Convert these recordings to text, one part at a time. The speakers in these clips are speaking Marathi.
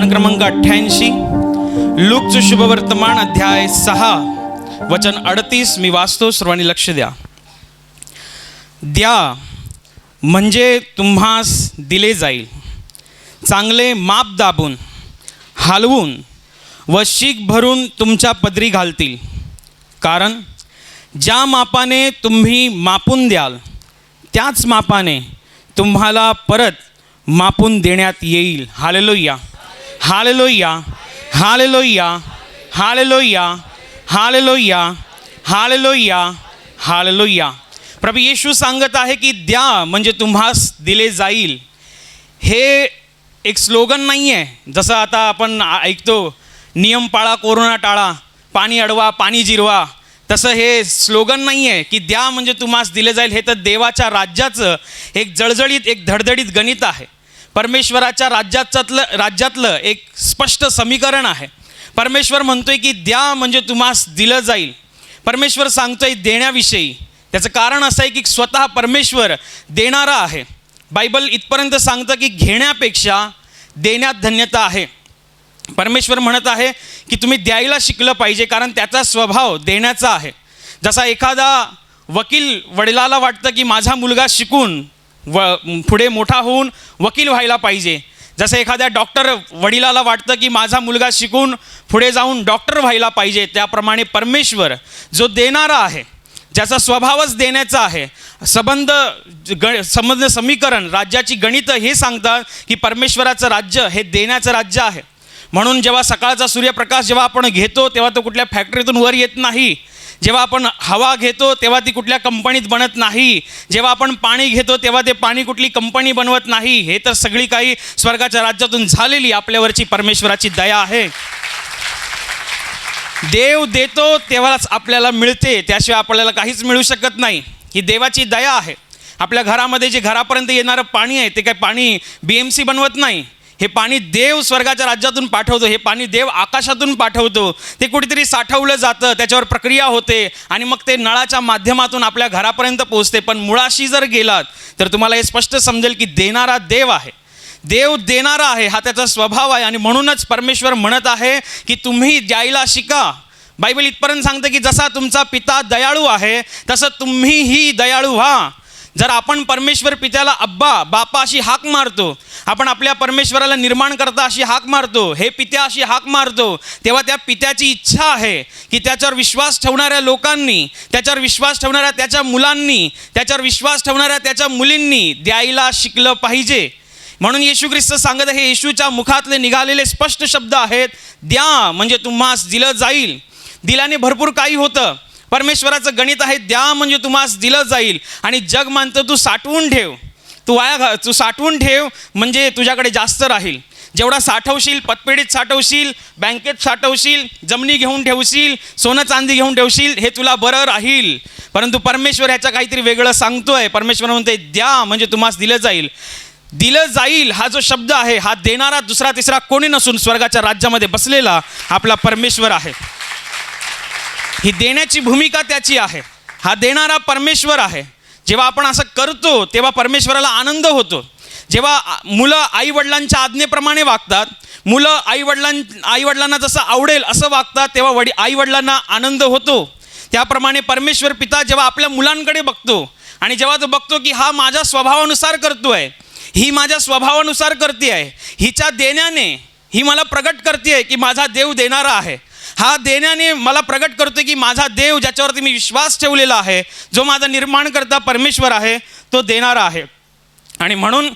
पान क्रमांक 88, लूकचं शुभवर्तमान अध्याय 6 वचन 38 मी वाचतो, सर्वांनी लक्ष द्या. द्या म्हणजे तुम्हास दिले जाईल, चांगले माप दाबून हलवून व शीक भरून तुमच्या पदरी घालतील. कारण ज्या मापाने तुम्ही मापून द्याल त्याच मापाने तुम्हाला परत मापून देण्यात येईल. Hallelujah, hallelujah, hallelujah, hallelujah, hallelujah, hallelujah, hallelujah. प्रभू येशू सांगत आहे की द्या म्हणजे तुम्हास दिले जाईल. हे एक स्लोगन नाही आहे, जसं आता आपण ऐकतो नियम पाळा कोरोना टाळा, पाणी अडवा पाणी जिरवा. तसं हे स्लोगन नाही आहे की द्या म्हणजे तुम्हास दिले जाईल. हे तर देवाच्या राज्याचं एक जळजळीत, एक धडधडीत गणित आहे. परमेश्वराच्या राज्यातलं एक स्पष्ट समीकरण आहे. परमेश्वर म्हणतोय की द्या म्हणजे तुम्हास दिलं जाईल. परमेश्वर सांगतोय देण्याविषयी. त्याचं कारण असं आहे की स्वतः परमेश्वर देणारा आहे. बायबल इथपर्यंत सांगतं की घेण्यापेक्षा देण्यात धन्यता आहे. परमेश्वर म्हणत आहे की तुम्ही द्यायला शिकलं पाहिजे, कारण त्याचा स्वभाव देण्याचा आहे. जसा एखादा वकील वडिलाला वाटतं की माझा मुलगा शिकून पुढे मोठा होऊन वकील व्हायला पाहिजे, जसं एखाद्या डॉक्टर वडिलाला वाटतं की माझा मुलगा शिकून पुढे जाऊन डॉक्टर व्हायला पाहिजे, त्याप्रमाणे परमेश्वर जो देणारा आहे, ज्याचा स्वभावच देण्याचा आहे, संबंध समीकरण राज्याची गणितं हे सांगतात की परमेश्वराचं राज्य हे देण्याचं राज्य आहे. म्हणून जेव्हा सकाळचा सूर्यप्रकाश जेव्हा आपण घेतो तेव्हा तो कुठल्या फॅक्टरीतून वर येत नाही. जेव्हा आपण हवा घेतो तेव्हा ती कुठल्या कंपनीत बनत नाही. जेव्हा आपण पाणी घेतो तेव्हा ते पाणी कुठली कंपनी बनवत नाही. हे तर सगळी काही स्वर्गाच्या राज्यातून झालेली आपल्यावरची परमेश्वराची दया आहे. देव देतो तेव्हाच आपल्याला मिळते, त्याशिवाय आपल्याला काहीच मिळू शकत नाही. ही देवाची दया आहे. आपल्या घरामध्ये जे घरापर्यंत येणारं पाणी आहे ते काय पाणी BMC बनवत नाही. हे पाणी देव स्वर्गाच्या राज्यातून पाठवतो. हे पाणी देव आकाशातून पाठवतो. ते कुठेतरी साठवलं जातं, त्याच्यावर प्रक्रिया होते आणि मग ते नळाच्या माध्यमातून आपल्या घरापर्यंत पोहोचते. पण मुळाशी जर गेलात तर तुम्हाला हे स्पष्ट समजेल की देणारा देव आहे. देव देणारा आहे, हा त्याचा स्वभाव आहे. आणि म्हणूनच परमेश्वर म्हणत आहे की तुम्ही द्यायला शिका. बायबल इथपर्यंत सांगतं की जसा तुमचा पिता दयाळू आहे तसं तुम्हीही दयाळू व्हा. जर आपण परमेश्वर पित्याला अब्बा बापा अशी हाक मारतो, आपण आपल्या परमेश्वराला निर्माण करता अशी हाक मारतो, हे पित्या अशी हाक मारतो, तेव्हा त्या पित्याची इच्छा आहे की त्याच्यावर विश्वास ठेवणाऱ्या लोकांनी, त्याच्यावर विश्वास ठेवणाऱ्या त्याच्या मुलांनी, त्याच्यावर विश्वास ठेवणाऱ्या त्याच्या मुलींनी द्यायला शिकलं पाहिजे. म्हणून येशू ख्रिस्त सांगत आहे, येशूच्या मुखातले निघालेले स्पष्ट शब्द आहेत, द्या म्हणजे तुम्हास दिलं जाईल. दिल्याने भरपूर काही होतं. परमेश्वराचं गणित आहे, द्या म्हणजे तुम्हास दिलं जाईल. आणि जग मानतं तू साठवून ठेव, तू साठवून ठेव म्हणजे तुझ्याकडे जास्त राहील. जेवढा साठवशील, पतपेढीत साठवशील, बँकेत साठवशील, जमिनी घेऊन ठेवशील, सोनं चांदी घेऊन ठेवशील, हे तुला बरं राहील. परंतु परमेश्वर ह्याचं काहीतरी वेगळं सांगतोय. परमेश्वर म्हणतोय द्या म्हणजे तुम्हास दिलं जाईल. दिलं जाईल हा जो शब्द आहे, हा देणारा दुसरा तिसरा कोणी नसून स्वर्गाच्या राज्यामध्ये बसलेला आपला परमेश्वर आहे. ही देण्याची भूमिका त्याची आहे. हा देणारा परमेश्वर आहे. जेव्हा आपण असं करतो तेव्हा परमेश्वराला आनंद होतो. जेव्हा मुलं आईवडिलांच्या आज्ञेप्रमाणे वागतात, मुलं आईवडिलांना जसं आवडेल असं वागतात, तेव्हा आईवडिलांना आनंद होतो. त्याप्रमाणे परमेश्वर पिता जेव्हा आपल्या मुलांकडे बघतो आणि जेव्हा तो बघतो की हा माझ्या स्वभावानुसार करतोय, ही माझ्या स्वभावानुसार करते आहे, हिच्या देण्याने ही मला प्रगट करते आहे की माझा देव देणारा आहे. हा देण्याने मला प्रगट करतो की माझा देव, ज्याच्यावरती मी विश्वास ठेवलेला आहे, जो माझा निर्माणकर्ता परमेश्वर आहे, तो देणारा आहे. आणि म्हणून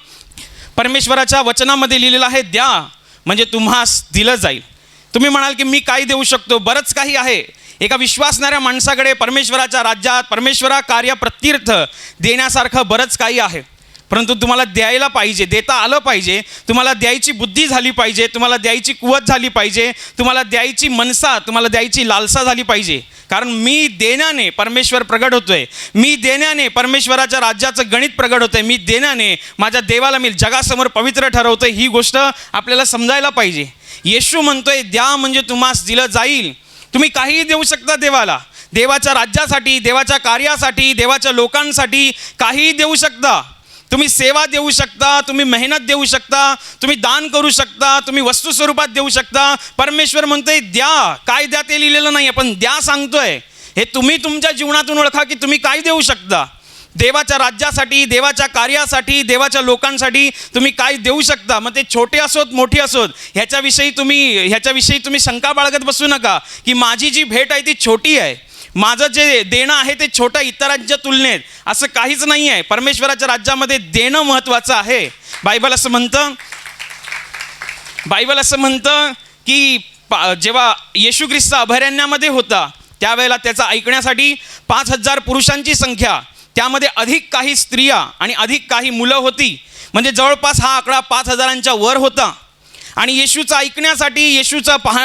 परमेश्वराच्या वचनामध्ये लिहिलेलं आहे, द्या म्हणजे तुम्हास दिलं जाईल. तुम्ही म्हणाल की मी काय देऊ शकतो? बरंच काही आहे. एका विश्वासणाऱ्या माणसाकडे परमेश्वराच्या राज्यात परमेश्वरा कार्य प्रत्यर्थ देण्यासारखं बरंच काही आहे. परंतु तुम्हाला द्यायला पाहिजे, देता आलं पाहिजे. तुम्हाला द्यायची बुद्धी झाली पाहिजे, तुम्हाला द्यायची कुवत झाली पाहिजे, तुम्हाला द्यायची मनसा, तुम्हाला द्यायची लालसा झाली पाहिजे. कारण मी देण्याने परमेश्वर प्रगट होतोय. मी देण्याने परमेश्वराच्या राज्याचं गणित प्रगट होतंय. मी देण्याने माझ्या देवाला मी जगासमोर पवित्र ठरवतोय. ही गोष्ट आपल्याला समजायला पाहिजे. येशू म्हणतोय द्या म्हणजे तुम्हास दिलं जाईल. तुम्ही काहीही देऊ शकता देवाला. देवाच्या राज्यासाठी, देवाच्या कार्यासाठी, देवाच्या लोकांसाठी काहीही देऊ शकता. तुम्ही सेवा देऊ शकता, तुम्ही मेहनत देऊ शकता, तुम्ही दान करू शकता, तुम्ही वस्तू स्वरूपात देऊ शकता. परमेश्वर म्हणतोय द्या. काय द्या ते लिहिलेलं नाही, पण द्या सांगतोय. हे तुम्ही तुमच्या जीवनातून ओळखा की तुम्ही काय देऊ शकता. देवाच्या राज्यासाठी, देवाच्या कार्यासाठी, देवाच्या लोकांसाठी तुम्ही काय देऊ शकता. मग ते छोटे असोत मोठी असोत, ह्याच्याविषयी तुम्ही शंका बाळगत बसू नका की माझी जी भेट आहे ती छोटी आहे, माझं जे देणं आहे ते छोटं इतरांच्या तुलनेत. असं काहीच नाही आहे. परमेश्वराच्या राज्यामध्ये देणं महत्त्वाचं आहे. बायबल असं म्हणतं की जेव्हा येशू ख्रिस्त अभयारण्यामध्ये होता त्यावेळेला त्याचा ऐकण्यासाठी 5,000 पुरुषांची संख्या, त्यामध्ये अधिक काही स्त्रिया आणि अधिक काही मुलं होती. म्हणजे जवळपास हा आकडा 5,000च्या वर होता. आणि येशूचं ऐकण्यासाठी,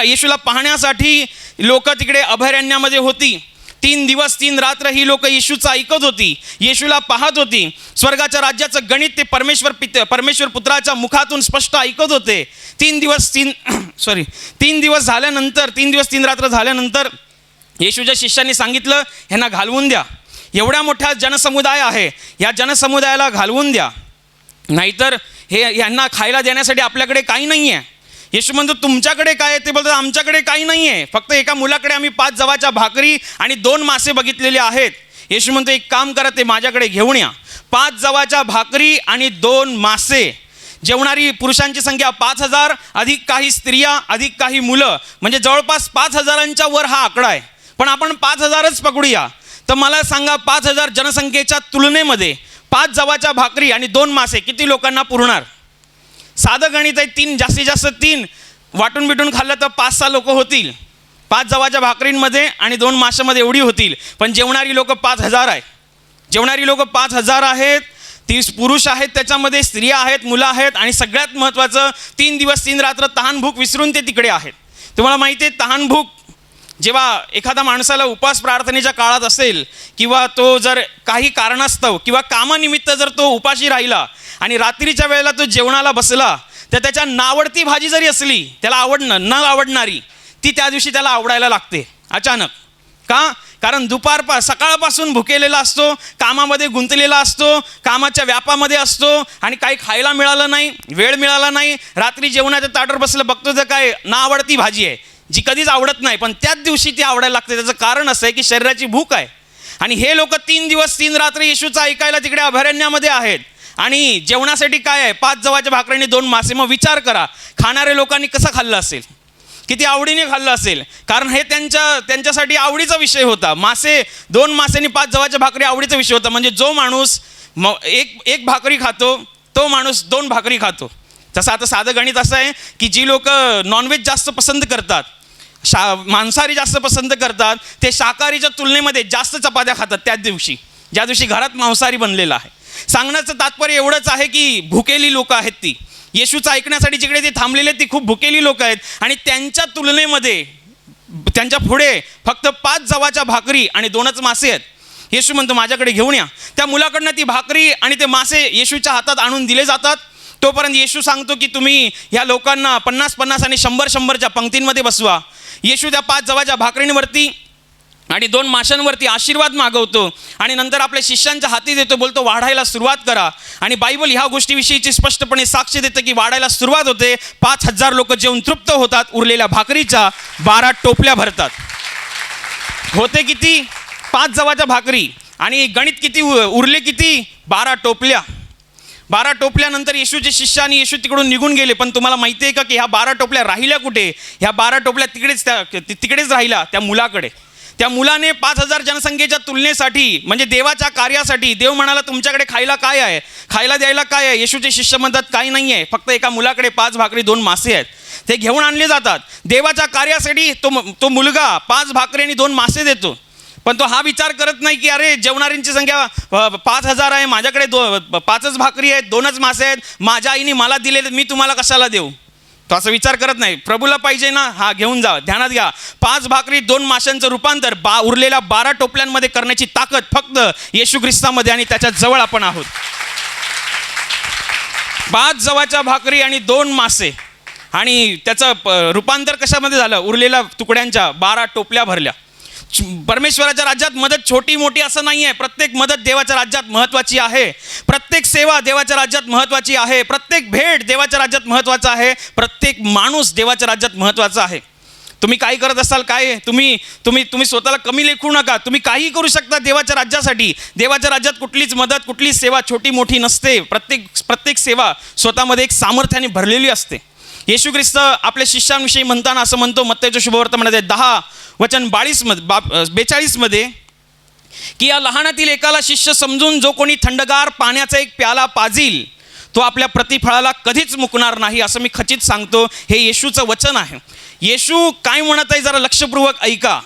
येशूला पाहण्यासाठी लोक तिकडे अभयारण्यामध्ये होती. 3 दिवस 3 रात्र ही लोक येशूचं ऐकत होती, येशूला पाहत होती. स्वर्गाच्या राज्याचं गणित ते परमेश्वर पुत्राच्या मुखातून स्पष्ट ऐकत होते. 3 दिवस 3 रात्र झाल्यानंतर येशूच्या शिष्यांनी सांगितलं, ह्यांना घालवून द्या. एवढ्या मोठा जनसमुदाय आहे, या जनसमुदायाला घालवून द्या, नाहीतर यांना खायला देण्यासाठी आपल्याकडे काही नाही आहे. येशू म्हणतो तुमच्याकडे काय आहे? ते बोलतात आमच्याकडे काही नाही आहे, फक्त एका मुलाकडे आम्ही 5 जवाच्या भाकरी आणि 2 मासे बघितलेले आहेत. येशू म्हणतो एक काम करा, ते माझ्याकडे घेऊन या. 5 जवाच्या भाकरी आणि 2 मासे. जेवणारी पुरुषांची संख्या 5,000, अधिक काही स्त्रिया, अधिक काही मुलं, म्हणजे जवळपास 5,000च्या वर हा आकडा आहे. पण आपण 5,000च पकडूया. तर मला सांगा 5,000 जनसंख्येच्या तुलनेमध्ये 5 जवाच्या भाकरी आणि 2 मासे किती लोकांना पुरणार? साधं गणित आहे. 3 जास्तीत जास्त 3 वाटून बिटून खाल्लं तर 5-6 लोक होतील. 5 जवाच्या भाकरींमध्ये आणि 2 माशामध्ये एवढी होतील. पण जेवणारी लोक 5,000 आहे. जेवणारी लोक 5,000 आहेत. 30 पुरुष आहेत, त्याच्यामध्ये स्त्रिया आहेत, मुलं आहेत. आणि सगळ्यात महत्त्वाचं 3 दिवस 3 रात्र तहानभूक विसरून ते तिकडे आहेत. तुम्हाला माहिती आहे तहानभूक जेव्हा एखादा माणसाला उपवास प्रार्थनेच्या काळात असेल, किंवा तो जर काही कारणास्तव किंवा कामानिमित्त जर तो उपाशी राहिला आणि रात्रीच्या वेळेला तो जेवणाला बसला, तर त्याच्या नावडती भाजी जरी असली, त्याला न आवडणारी, ती त्या दिवशी त्याला आवडायला लागते अचानक. का? कारण सकाळपासून भुकेलेला असतो, कामामध्ये गुंतलेला असतो, कामाच्या व्यापामध्ये असतो, आणि काही खायला मिळालं नाही, वेळ मिळाला नाही. रात्री जेवणाच्या ताटावर बसलं, बघतो तर काय ना आवडती भाजी आहे जी कधीच आवडत नाही, पण त्याच दिवशी ती आवडायला लागते. त्याचं कारण असं आहे की शरीराची भूक आहे. आणि हे लोक 3 दिवस 3 रात्र येशूचं ऐकायला तिकडे अभयारण्यामध्ये आहेत. आणि जेवणासाठी काय आहे? 5 जवाच्या भाकरीने 2 मासे. मग विचार करा, खाणाऱ्या लोकांनी कसं खाल्लं असेल, किती आवडीने खाल्लं असेल. कारण हे त्यांच्यासाठी आवडीचा विषय होता. 2 मासेनी 5 जवाच्या भाकरी आवडीचा विषय होता. म्हणजे जो माणूस एक भाकरी खातो, तो माणूस 2 भाकरी खातो. तसं आता साधं गणित असं आहे की जी लोक नॉनव्हेज जास्त पसंत करतात, मांसाहारी जास्त पसंत करतात, ते शाकाहारीच्या तुलनेमध्ये जास्त चपात्या खातात त्याच दिवशी, ज्या दिवशी घरात मांसाहारी बनलेला आहे. सांगण्याचं तात्पर्य एवढंच आहे की भुकेली लोक आहेत ती. येशूचं ऐकण्यासाठी जिकडे ते थांबलेले आहेत ती खूप भुकेली लोक आहेत. आणि त्यांच्या तुलनेमध्ये त्यांच्या पुढे फक्त 5 जवाच्या भाकरी आणि 2च मासे आहेत. येशू म्हणतो माझ्याकडे घेऊन या. त्या मुलाकडनं ती भाकरी आणि ते मासे येशूच्या हातात आणून दिले जातात. तोपर्यंत येशू सांगतो की तुम्ही ह्या लोकांना 50-50 आणि 100-100च्या पंक्तींमध्ये बसवा. येशू त्या 5 जवाच्या भाकरींवरती आणि 2 माशांवरती आशीर्वाद मागवतो आणि नंतर आपल्या शिष्यांच्या हाती देतो. बोलतो वाढायला सुरुवात करा. आणि बायबल ह्या गोष्टीविषयीची स्पष्टपणे साक्ष देतं की वाढायला सुरुवात होते. 5,000 लोक जेवून तृप्त होतात. उरलेल्या भाकरीच्या 12 टोपल्या भरतात. होते किती? 5 जवाच्या भाकरी. आणि गणित किती उरले? किती? 12 टोपल्या. 12 टोपल्यानंतर येशूचे शिष्य आणि येशू तिकडून निघून गेले. पण तुम्हाला माहिती आहे का की ह्या 12 टोपल्या राहिल्या कुठे? ह्या 12 टोपल्या तिकडेच राहिल्या त्या मुलाकडे. त्या मुलाने 5,000 जनसंख्येच्या तुलनेसाठी, म्हणजे देवाच्या कार्यासाठी, देव म्हणाला तुमच्याकडे खायला काय आहे, खायला द्यायला काय आहे? येशूचे शिष्य म्हणतात काही नाही आहे, फक्त एका मुलाकडे 5 भाकरी 2 मासे आहेत. ते घेऊन आणले जातात. देवाच्या कार्यासाठी तो मुलगा 5 भाकरी आणि 2 मासे देतो. पण तो हा विचार करत नाही की अरे जेवणाऱ्यांची संख्या 5,000 आहे, माझ्याकडे 5च भाकरी आहेत, 2च मासे आहेत, माझ्या आईने मला दिले, मी तुम्हाला कशाला देऊ? तो असं विचार करत नाही. प्रभूला पाहिजे ना, हा घेऊन जा. ध्यानात घ्या, 5 भाकरी 2 माशांचं रूपांतर उरलेल्या 12 टोपल्यांमध्ये करण्याची ताकद फक्त येशू ख्रिस्तामध्ये आणि त्याच्या जवळ आपण आहोत. 5 जवाच्या भाकरी आणि 2 मासे, आणि त्याचं रूपांतर कशामध्ये झालं? उरलेल्या तुकड्यांच्या 12 टोपल्या भरल्या. परमेश्वराच्या राज्यात मदत छोटी मोठी असं नाही आहे. प्रत्येक मदत देवाच्या राज्यात महत्त्वाची आहे. प्रत्येक सेवा देवाच्या राज्यात महत्त्वाची आहे. प्रत्येक भेट देवाच्या राज्यात महत्त्वाचा आहे. प्रत्येक माणूस देवाच्या राज्यात महत्त्वाचा आहे. तुम्ही काय करत असाल, काय तुम्ही तुम्ही तुम्ही स्वतःला कमी लेखू नका. तुम्ही काही करू शकता देवाच्या राज्यासाठी. देवाच्या राज्यात कुठलीच मदत, कुठलीच सेवा छोटी मोठी नसते. प्रत्येक सेवा स्वतःमध्ये एक सामर्थ्याने भरलेली असते. येशू ख्रिस्त आपल्या शिष्यांविषयी म्हणताना असं म्हणतो, मत्तेच्या शुभवर्तमानात 10:42 की या लहानातील एकाला शिष्य समजून जो कोणी थंडगार पाण्याचा एक प्याला पाजील तो आपल्या प्रतिफळाला कधीच मुकणार नाही, असं मी खचित सांगतो. हे येशूचं वचन आहे. येशू काय म्हणत आहे जरा लक्षपूर्वक ऐका.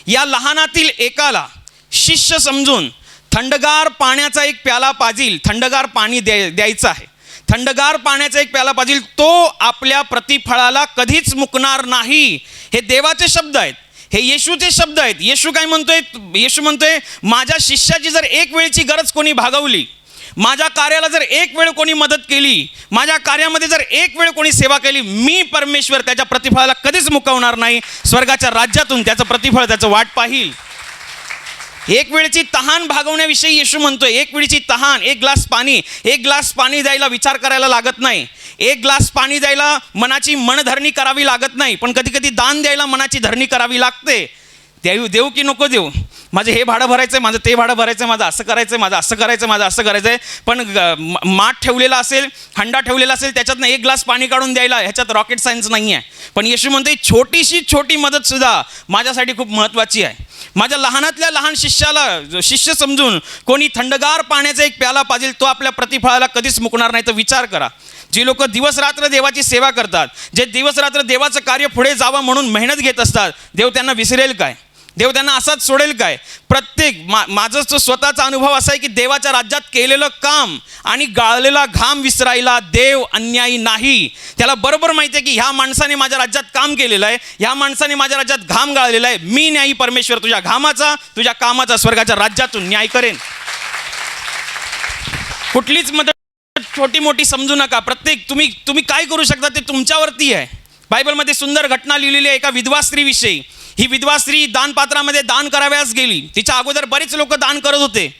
या लहानातील एकाला शिष्य समजून थंडगार पाण्याचा एक प्याला पाजील, थंडगार पाणी द्यायचं आहे. थंडगार पाण्याचा एक प्याला पाजील तो आपल्या प्रतिफळाला कधीच मुकणार नाही. हे देवाचे शब्द आहेत. हे येशूचे शब्द आहेत. येशू काय म्हणतोय? येशू म्हणतोय, माझ्या शिष्याची जर एक वेळची गरज कोणी भागवली, माझ्या कार्याला जर एक वेळ कोणी मदत केली, माझ्या कार्यामध्ये जर एक वेळ कोणी सेवा केली, मी परमेश्वर त्याच्या प्रतिफळाला कधीच मुकवणार नाही. स्वर्गाच्या राज्यातून त्याचं प्रतिफळ, त्याचं वाट पाहिल. एक वेळची तहान भागवण्याविषयी येशू म्हणतोय. एक वेळची तहान, एक ग्लास पाणी द्यायला विचार करायला लागत नाही. एक ग्लास पाणी द्यायला मनाची मनधरणी करावी लागत नाही. पण कधी कधी दान द्यायला मनाची धरणी करावी लागते. देऊ की नको देऊ, माझं हे भाडं भरायचं आहे, माझं ते भाडं भरायचं आहे, माझं असं करायचं आहे, माझं असं करायचं आहे, माझं असं करायचं आहे. पण माठ ठेवलेला असेल, हंडा ठेवलेला असेल, त्याच्यातनं एक ग्लास पाणी काढून द्यायला ह्याच्यात रॉकेट सायन्स नाही आहे. पण येशू म्हणते छोटी मदतसुद्धा माझ्यासाठी खूप महत्त्वाची आहे. माझ्या लहानातल्या लहान शिष्य समजून कोणी थंडगार पाण्याचा एक प्याला पाजेल तो आपल्या प्रतिफळाला कधीच मुकणार नाही. तर विचार करा, जी लोक दिवसरात्र देवाची सेवा करतात, जे दिवसरात्र देवाचं कार्य पुढे जावं म्हणून मेहनत घेत असतात, देव त्यांना विसरेल काय? देव त्यांना असाच सोडेल काय? माझं तो स्वतःचा अनुभव असा आहे की देवाच्या राज्यात केलेलं काम आणि गाळलेला घाम विसरायला देव अन्यायी नाही. त्याला बरोबर माहिती आहे की ह्या माणसाने माझ्या राज्यात काम केलेलं आहे, ह्या माणसाने माझ्या राज्यात घाम गाळलेला आहे. मी न्यायी परमेश्वर तुझ्या घामाचा, तुझ्या कामाचा स्वर्गाच्या राज्यातून न्याय करेन. कुठलीच मदत छोटी मोठी समजू नका. तुम्ही काय करू शकता ते तुमच्यावरती आहे. बायबलमध्ये सुंदर घटना लिहिलेली आहे एका विधवा स्त्रीविषयी. ही विधवा स्त्री दानपात्रामध्ये दान कराव्यास गेली. तिच्या अगोदर बरेच लोक दान करत होते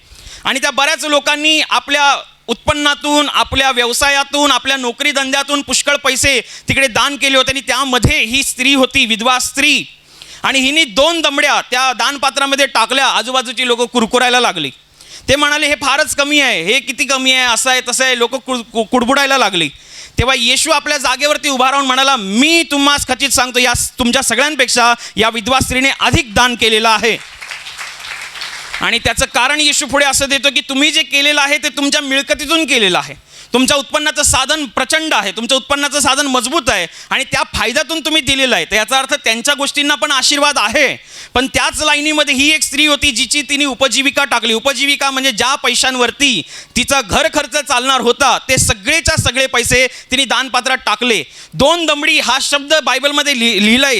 आणि त्या बऱ्याच लोकांनी आपल्या उत्पन्नातून, आपल्या व्यवसायातून, आपल्या नोकरी धंद्यातून पुष्कळ पैसे तिकडे दान केले होते. आणि त्यामध्ये ही स्त्री होती, विधवा स्त्री. आणि हिने 2 दमड्या त्या दानपात्रामध्ये टाकल्या. आजूबाजूची लोक कुरकुरायला लागली. ते म्हणाले हे फारच कमी आहे, हे किती कमी आहे, असं आहे तसं आहे. लोक कुडबुडायला लागली. तेव्हा येशू आपल्या जागेवरती उभा राहून म्हणाला, मी तुम्हास खचित सांगतो, या तुमच्या सगळ्यांपेक्षा या विधवा स्त्रीने अधिक दान केलेलं आहे. आणि त्याचं कारण येशू पुढे असं देतो की तुम्ही जे केलेलं आहे ते तुमच्या मिळकतीतून केलेलं आहे. तुमच्या उत्पन्नाचं साधन प्रचंड आहे, तुमचं उत्पन्नाचं साधन मजबूत आहे आणि त्या फायद्यातून तुम्ही दिलेलं आहे. तर याचा अर्थ त्यांच्या गोष्टींना पण आशीर्वाद आहे. पण त्याच लाईनीमध्ये ही एक स्त्री होती जिची तिने उपजीविका टाकली. उपजीविका म्हणजे ज्या पैशांवरती तिचा घर खर्च चालणार होता ते सगळेच्या सगळे पैसे तिने दानपात्रात टाकले. 2 दमडी हा शब्द बायबलमध्ये लिहिलाय.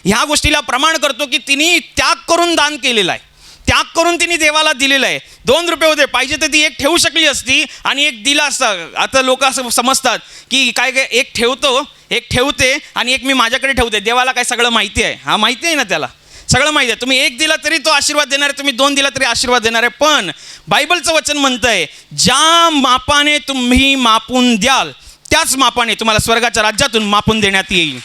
ह्या गोष्टीला प्रमाण करतो की तिने त्याग करून दान केलेलं आहे. त्याग करून तिने देवाला दिलेलं आहे. 2 रुपये होते, पाहिजे तर ती एक ठेवू शकली असती आणि एक दिला असता. आता लोक असं समजतात की काय एक ठेवते आणि एक मी माझ्याकडे ठेवते. देवाला काय सगळं माहिती आहे? हा, माहिती आहे ना, त्याला सगळं माहिती आहे. तुम्ही 1 दिला तरी तो आशीर्वाद देणार आहे, तुम्ही 2 दिला तरी आशीर्वाद देणार आहे. पण बायबलचं वचन म्हणतंय, ज्या मापाने तुम्ही मापून द्याल त्याच मापाने तुम्हाला स्वर्गाच्या राज्यातून मापून देण्यात येईल.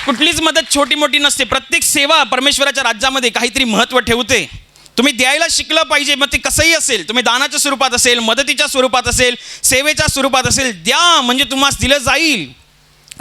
कुठलीच मदत छोटी मोठी नसते. प्रत्येक सेवा परमेश्वराच्या राज्यामध्ये काहीतरी महत्त्व ठेवते. तुम्ही द्यायला शिकलं पाहिजे. मग ते कसंही असेल, तुम्ही दानाच्या स्वरूपात असेल, मदतीच्या स्वरूपात असेल, सेवेच्या स्वरूपात असेल, द्या म्हणजे तुम्हाला दिलं जाईल.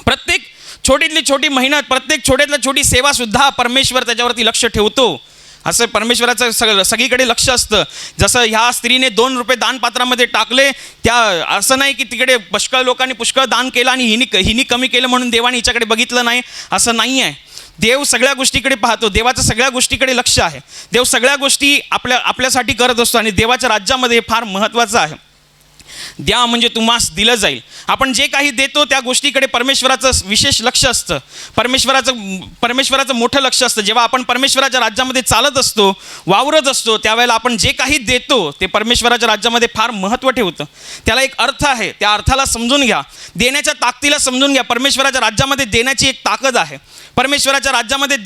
प्रत्येक छोटीतली छोटी मेहनत, प्रत्येक छोट्यातल्या छोटी सेवासुद्धा परमेश्वर त्याच्यावरती लक्ष ठेवतो. असं परमेश्वराचं सगळीकडे लक्ष असतं. जसं ह्या स्त्रीने 2 रुपये दानपात्रामध्ये टाकले, त्या असं नाही की तिकडे पुष्कळ लोकांनी पुष्कळ दान केलं आणि हिनी कमी केलं म्हणून देवाने हिच्याकडे बघितलं नाही, असं नाही आहे. देव सगळ्या गोष्टीकडे पाहतो. देवाचं सगळ्या गोष्टीकडे लक्ष आहे. देव सगळ्या गोष्टी आपल्यासाठी करत असतो आणि देवाच्या राज्यामध्ये हे फार महत्त्वाचं आहे. द्या म्हणजे तुम्हास दिलं जाईल. आपण जे काही देतो त्या गोष्टीकडे परमेश्वराचं विशेष लक्ष असतं. परमेश्वराचं मोठं लक्ष असतं. जेव्हा आपण परमेश्वराच्या राज्यामध्ये चालत असतो, वावरत असतो, त्यावेळेला आपण जे काही देतो ते परमेश्वराच्या राज्यामध्ये फार महत्त्व ठेवतं. त्याला एक अर्थ आहे. त्या अर्थाला समजून घ्या. देण्याच्या ताकदीला समजून घ्या. परमेश्वराच्या राज्यामध्ये देण्याची एक ताकद आहे. परमेश्वराच्या राज्यामध्ये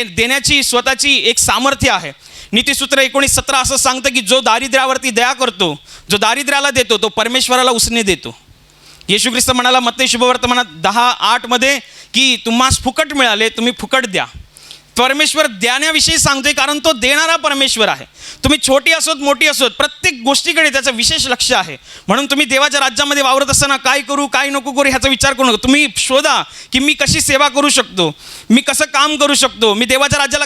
देण्याची स्वतःची एक सामर्थ्य आहे. नीतिसूत्र 19:17 असं सांगतं की जो दारिद्र्यावरती दया करतो, जो दारिद्र्याला देतो, तो परमेश्वराला उसने देतो. येशू ख्रिस्त म्हणाला मत्ती शुभवर्तमानात 10:8 की तुम्हास फुकट मिळाले, तुम्ही फुकट द्या. परमेश्वर देण्याविषयी सांगतोय, कारण तो देणारा परमेश्वर आहे. तुम्ही छोटी असोत मोठी असोत, प्रत्येक गोष्टीकडे त्याचं विशेष लक्ष आहे. म्हणून तुम्ही देवाच्या राज्यामध्ये वावरत असताना काय करू काय नको करू ह्याचा विचार करू नका. तुम्ही शोधा की मी कशी सेवा करू शकतो, मी कसं काम करू शकतो, मी देवाच्या राज्याला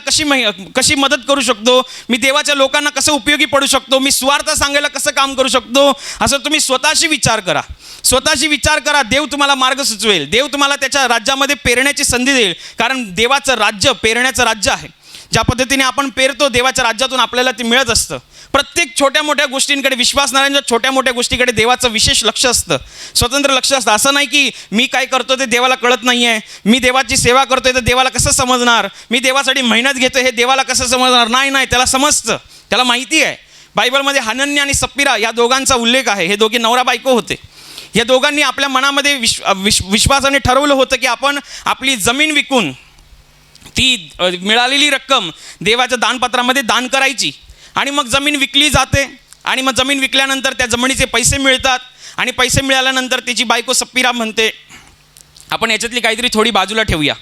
कशी मदत करू शकतो, मी देवाच्या लोकांना कसं उपयोगी पडू शकतो, मी सुवार्थ सांगायला कसं काम करू शकतो. असं तुम्ही स्वतःशी विचार करा. स्वतःशी विचार करा. देव तुम्हाला मार्ग सुचवेल. देव तुम्हाला त्याच्या राज्यामध्ये पेरण्याची संधी देईल. कारण देवाचं राज्य पेरण्याचं राज्य आहे. ज्या पद्धतीने आपण पेरतो देवाच्या राज्यातून आपल्याला ते मिळत असतं. प्रत्येक छोट्या मोठ्या गोष्टींकडे विश्वासणाऱ्यांच्या छोट्या मोठ्या गोष्टीकडे देवाचं विशेष लक्ष असतं, स्वतंत्र लक्ष असतं. असं नाही की मी काय करतो ते देवाला कळत नाही आहे, मी देवाची सेवा करतोय तर देवाला कसं समजणार, मी देवासाठी मेहनत घेतो हे देवाला कसं समजणार. नाही, त्याला समजतं, त्याला माहिती आहे. बायबलमध्ये हनन्या आणि सप्पिरा या दोघांचा उल्लेख आहे. हे दोघे नवरा बायको होते. या दोघांनी आपल्या मनामध्ये विश्वासाने ठरवलं होतं की आपण आपली जमीन विकून ती मिळालेली रक्कम देवाच्या दानपत्रामध्ये दान करायची. आणि मग जमीन विकली जाते आणि मग जमीन विकल्यानंतर त्या जमिनीचे पैसे मिळतात. आणि पैसे मिळाल्यानंतर त्याची बायको सप्पिरा म्हणते आपण याच्यातली काहीतरी थोडी बाजूला ठेवूया,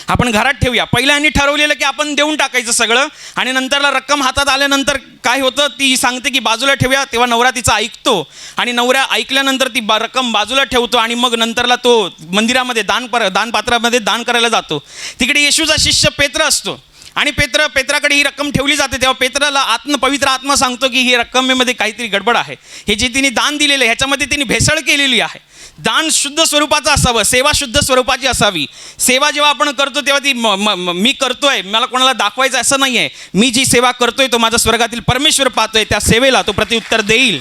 आपण घरात ठेवूया. पहिल्या यांनी ठरवलेलं की आपण देऊन टाकायचं सगळं, आणि नंतरला रक्कम हातात आल्यानंतर काय होतं, ती सांगते की बाजूला ठेवूया. तेव्हा नवरा तिचा ऐकतो आणि नवऱ्या ऐकल्यानंतर ती रक्कम बाजूला ठेवतो आणि मग नंतरला तो मंदिरामध्ये दानपात्रामध्ये दान करायला जातो. तिकडे येशूचा शिष्य पेत्र असतो आणि पेत्राकडे ही रक्कम ठेवली जाते. तेव्हा पेत्राला पवित्र आत्मा सांगतो की ही रक्कमेमध्ये काहीतरी गडबड आहे. हे जे तिने दान दिलेलं आहे ह्याच्यामध्ये तिने भेसळ केलेली आहे. दान शुद्ध स्वरूपाचं असावं, सेवा शुद्ध स्वरूपाची असावी. सेवा जेव्हा आपण करतो तेव्हा ती मी करतोय, मला कोणाला दाखवायचं असं नाही आहे. मी जी सेवा करतोय तो माझा स्वर्गातील परमेश्वर पाहतोय, त्या सेवेला तो प्रत्युत्तर देईल.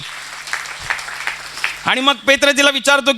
आणि मग पेत्र त्याला विचारतो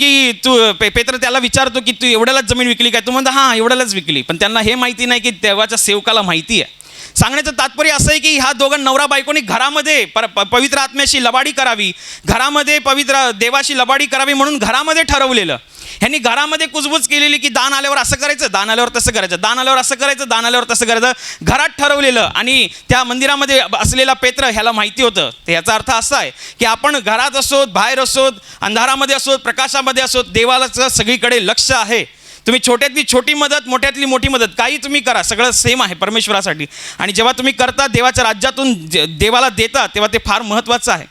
की तू एवढ्यालाच जमीन विकली काय. तू म्हणतो हां एवढ्यालाच विकली. पण त्यांना हे माहिती नाही की देवाच्या सेवकाला माहिती आहे. सांगण्याचं तात्पर्य असं आहे की ह्या दोघं नवरा बायकोनी घरामध्ये पवित्र आत्म्याशी लबाडी करावी, घरामध्ये पवित्र देवाशी लबाडी करावी म्हणून घरामध्ये ठरवलेलं. ह्यांनी घरामध्ये कुजबूज केलेली की दान आल्यावर असं करायचं, दान आल्यावर तसं करायचं, दान आल्यावर असं करायचं, दान आल्यावर तसं करायचं. घरात ठरवलेलं. आणि त्या मंदिरामध्ये असलेला पेत्र ह्याला माहिती होतं. तर याचा अर्थ असा आहे की आपण घरात असोत, बाहेर असोत, अंधारामध्ये असोत, प्रकाशामध्ये असोत, देवाचं सगळीकडे लक्ष आहे. तुम्ही छोट्यातली छोटी मदत, मोठ्यातली मोठी मदत, काही तुम्ही करा, सगळं सेम आहे परमेश्वरासाठी. आणि जेव्हा तुम्ही करता देवाच्या राज्यातून देवाला देता तेव्हा ते फार महत्त्वाचं आहे.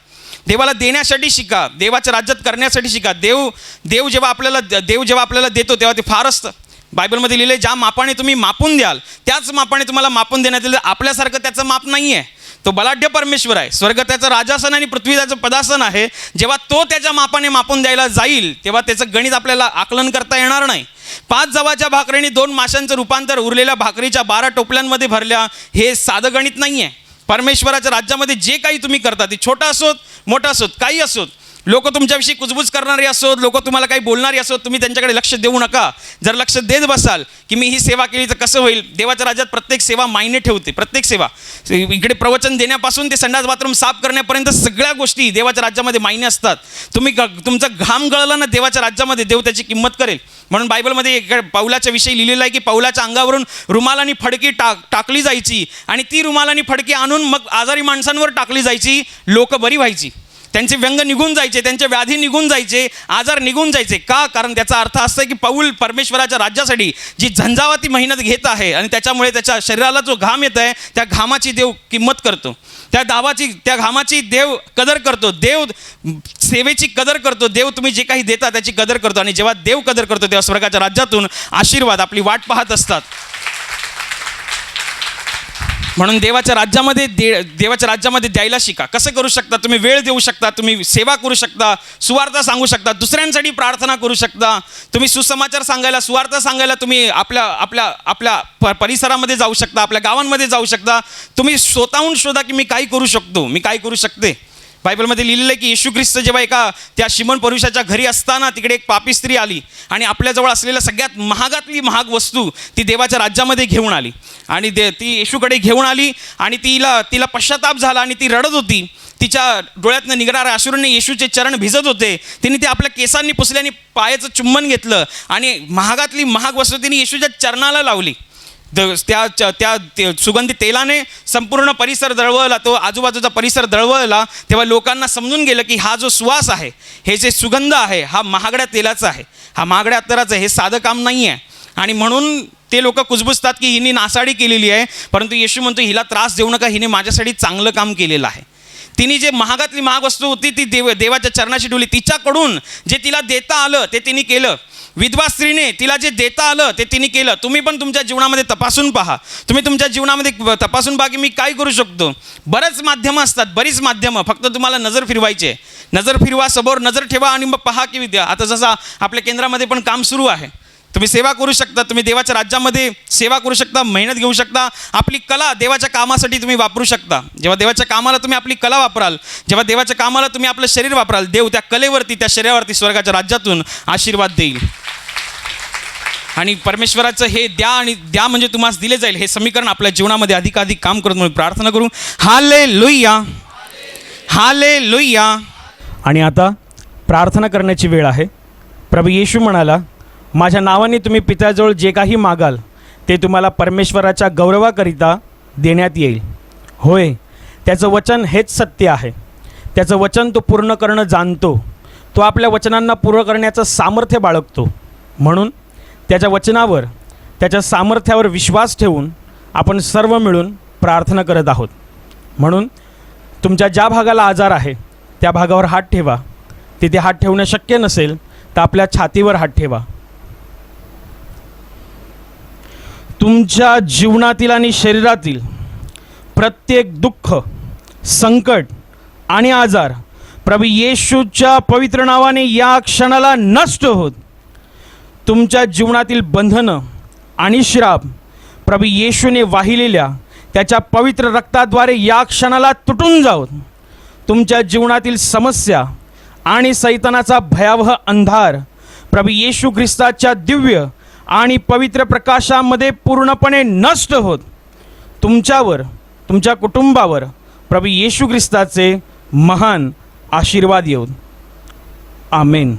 देवाला देण्यासाठी शिका, देवाच्या राज्यात करण्यासाठी शिका. देव जेव्हा आपल्याला देतो तेव्हा ते फार असतं. बायबलमध्ये लिहिलं आहे ज्या मापाने तुम्ही मापून द्याल त्याच मापाने तुम्हाला मापून देण्यात येईल. आपल्यासारखं त्याचं माप नाही आहे. तो बलाढ्य परमेश्वर आहे. स्वर्ग त्याचं राजासन आणि पृथ्वी त्याचं पदासन आहे. जेव्हा तो त्याच्या मापाने मापून द्यायला जाईल तेव्हा त्याचं गणित आपल्याला आकलन करता येणार नाही. 5 जवाच्या भाकरीने 2 माशांचं रूपांतर उरलेल्या भाकरीच्या 12 टोपल्यांमध्ये भरल्या, हे साधं गणित नाही आहे. परमेश्वराच्या राज्यामध्ये जे काही तुम्ही करता ते छोटं असोत मोठं असोत काही असोत, लोक तुमच्याविषयी कुजबूज करणारे असोत, लोक तुम्हाला काही बोलणारे असोत, तुम्ही त्यांच्याकडे लक्ष देऊ नका. जर लक्ष देत बसाल की मी ही सेवा केली तर कसं होईल. देवाच्या राज्यात प्रत्येक सेवा मायने ठेवते. प्रत्येक सेवा, इकडे प्रवचन देण्यापासून ते संडास बाथरूम साफ करण्यापर्यंत सगळ्या गोष्टी देवाच्या राज्यामध्ये मायने असतात. तुमचा घाम गळला ना देवाच्या राज्यामध्ये, देव त्याची किंमत करेल. म्हणून बायबलमध्ये पौलाच्या विषयी लिहिलेलं आहे की पौलाच्या अंगावरून रुमालानी फडकी टाकली जायची आणि ती रुमालानी फडकी आणून मग आजारी माणसांवर टाकली जायची. लोक बरी व्हायची, त्यांचे व्यंग निघून जायचे, त्यांचे व्याधी निघून जायचे, आजार निघून जायचे. का? कारण त्याचा अर्थ असा आहे की पौल परमेश्वराच्या राज्यासाठी जी झंझावाती मेहनत घेत आहे आणि त्याच्यामुळे त्याच्या शरीराला जो घाम येत आहे त्या घामाची देव किंमत करतो, त्या घामाची देव कदर करतो, देव सेवेची कदर करतो. देव तुम्ही जे काही देता त्याची कदर करतो. आणि जेव्हा देव कदर करतो तेव्हा स्वर्गाच्या राज्यातून आशीर्वाद आपली वाट पाहत असतात. म्हणून देवाच्या राज्यामध्ये द्यायला शिका. कसं करू शकता तुम्ही? वेळ देऊ शकता, तुम्ही सेवा करू शकता, सुवार्थ सांगू शकता, दुसऱ्यांसाठी प्रार्थना करू शकता, तुम्ही सुसमाचार सांगायला, सुवार्थ सांगायला तुम्ही आपल्या परिसरामध्ये जाऊ शकता, आपल्या गावांमध्ये जाऊ शकता. तुम्ही स्वतःहून शोधा की मी काय करू शकतो, मी काय करू शकते. बायबलमध्ये लिहिलेलं आहे की येशू ख्रिस्त जेव्हा एका त्या शिमोन परुषाच्या घरी असताना तिकडे एक पापी स्त्री आली आणि आपल्याजवळ असलेल्या सगळ्यात महागातली महाग वस्तू ती देवाच्या राज्यामध्ये घेऊन आली आणि ती येशूकडे घेऊन आली आणि तिला पश्चाताप झाला आणि ती रडत होती. तिच्या डोळ्यातनं निघणाऱ्या अश्रूंनी येशूचे चरण भिजत होते. तिने ते आपल्या केसांनी पुसले आणि पायाचं चुंबन घेतलं आणि महागातली महाग वस्तू तिने येशूच्या चरणाला लावली. त्या सुगंधी तेलाने संपूर्ण परिसर दळवळला, तो आजूबाजूचा परिसर दळवळला. तेव्हा लोकांना समजून गेलं की हा जो सुवास आहे, हे जे सुगंध आहे, हा महागड्या तेलाचा आहे, हा महागड्या अत्तराचं आहे, हे साधं काम नाही आहे. आणि म्हणून ते लोक कुजबुजतात की हिने नासाडी केलेली आहे, परंतु येशू म्हणतो हिला त्रास देऊ नका, हिने माझ्यासाठी चांगलं काम केलेलं आहे. तिने जे महागातली महाग वस्तू होती ती देवाच्या चरणाशी ठेवली. तिच्याकडून जे तिला देता आलं ते तिने केलं. विधवा स्त्रीने तिला जे देता आलं ते तिने केलं. तुम्ही पण तुमच्या जीवनामध्ये तपासून पहा. तुम्ही तुमच्या जीवनामध्ये तपासून पहा की मी काय करू शकतो. बरेच माध्यमं असतात, बरीच माध्यमं, फक्त तुम्हाला नजर फिरवायचे. नजर फिरवा, समोर नजर ठेवा आणि मग पहा की आता जसं आपल्या केंद्रामध्ये पण काम सुरू आहे, तुम्ही सेवा करू शकता, तुम्ही देवाच्या राज्यामध्ये सेवा करू शकता, मेहनत घेऊ शकता, आपली कला देवाच्या कामासाठी तुम्ही वापरू शकता. जेव्हा देवाच्या कामाला तुम्ही आपली कला वापराल, जेव्हा देवाच्या कामाला तुम्ही आपलं शरीर वापराल, देव त्या कलेवरती, त्या शरीरावरती स्वर्गाच्या राज्यातून आशीर्वाद देईल. आणि परमेश्वराचं हे द्या आणि द्या म्हणजे तुम्हाला दिले जाईल हे समीकरण आपल्या जीवनामध्ये अधिकाधिक काम करत म्हणून प्रार्थना करू. Hallelujah, hallelujah. आणि आता प्रार्थना करण्याची वेळ आहे. प्रभू येशू म्हणाला, माझ्या नावाने तुम्ही पित्याजवळ जे काही मागाल ते तुम्हाला परमेश्वराच्या गौरवाकरिता देण्यात येईल. होय, त्याचं वचन हेच सत्य आहे. त्याचं वचन तो पूर्ण करणं जाणतो. तो आपल्या वचनांना पूर्ण करण्याचं सामर्थ्य बाळगतो. म्हणून त्याच्या वचनावर, त्याच्या सामर्थ्यावर विश्वास ठेवून आपण सर्व मिळून प्रार्थना करत आहोत. म्हणून तुमच्या ज्या भागाला आजार आहे त्या भागावर हात ठेवा. तिथे हात ठेवणं शक्य नसेल तर आपल्या छातीवर हात ठेवा. तुमच्या जीवनातील आणि शरीरातील प्रत्येक दुःख, संकट आणि आजार प्रभू येशूच्या पवित्र नावाने या क्षणाला नष्ट होत. तुमच्या जीवनातील बंधनं आणि श्राप प्रभू येशूने वाहिलेल्या त्याच्या पवित्र रक्ताद्वारे या क्षणाला तुटून जावत. तुमच्या जीवनातील समस्या आणि सैतानाचा भयावह अंधार प्रभू येशू ख्रिस्ताच्या दिव्य आणि पवित्र प्रकाशामध्ये पूर्णपणे नष्ट होत. तुमच्यावर, तुमच्या कुटुंबावर प्रभू येशू ख्रिस्ताचे महान आशीर्वाद येऊत. आमेन.